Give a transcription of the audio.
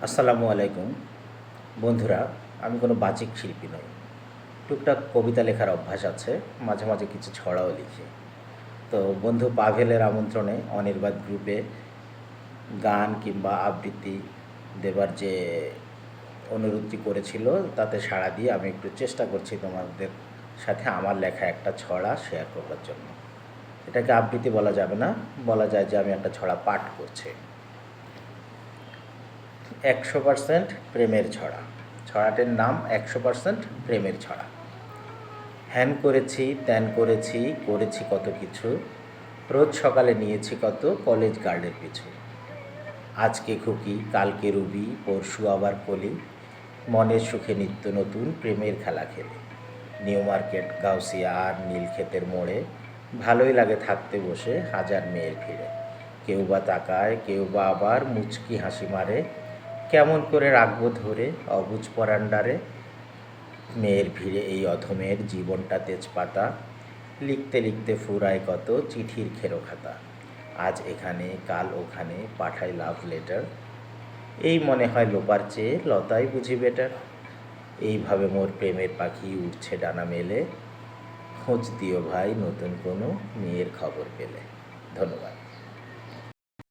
আসসালামু আলাইকুম বন্ধুরা। আমি কোনো বাচিক শিল্পী নই। টুকটাক কবিতা লেখার অভ্যাস আছে, মাঝে মাঝে কিছু ছড়াও লিখি। তো বন্ধু পাভেলের আমন্ত্রণে অনির্বাণ গ্রুপে গান কিংবা আবৃত্তি দেবার যে অনুরোধটি করেছিল, তাতে সাড়া দিয়ে আমি একটু চেষ্টা করছি তোমাদের সাথে আমার লেখা একটা ছড়া শেয়ার করবার জন্য। এটাকে আবৃত্তি বলা যাবে না, বলা যায় যে আমি একটা ছড়া পাঠ করছি। 100% প্রেমের ছড়া। ছড়াটির নাম 100% প্রেমের ছড়া। হ্যান করেছি, ত্যান করেছি, করেছি কত কিছু, রোজ সকালে নিয়েছি কত কলেজ গার্ডের পিছু। আজকে খুকি, কালকে রুবি, পরশু আবার কলি, মনের সুখে নিত্য নতুন প্রেমের খেলা খেলি। নিউ মার্কেট, গাউসিয়া আর নীলক্ষেতের মোড়ে, ভালোই লাগে থাকতে বসে হাজার মেয়ের ভিড়ে। কেউ বা তাকায়, কেউ বা আবার মুচকি হাসি মারে, কেমন করে রাখবো ধরে অবুঝ পরান্ডারে। মেয়ের ভিড়ে এই অধমের জীবনটা তেজপাতা, লিখতে লিখতে ফুরায় কত চিঠির খেরো খাতা। আজ এখানে, কাল ওখানে, পাঠাই লাভ লেটার, এই মনে হয় লোপার চেয়ে লতাই বুঝি বেটার। এইভাবে মোর প্রেমের পাখি উঠছে ডানা মেলে, খোঁজ দিও ভাই নতুন কোনো মেয়ের খবর পেলে। ধন্যবাদ।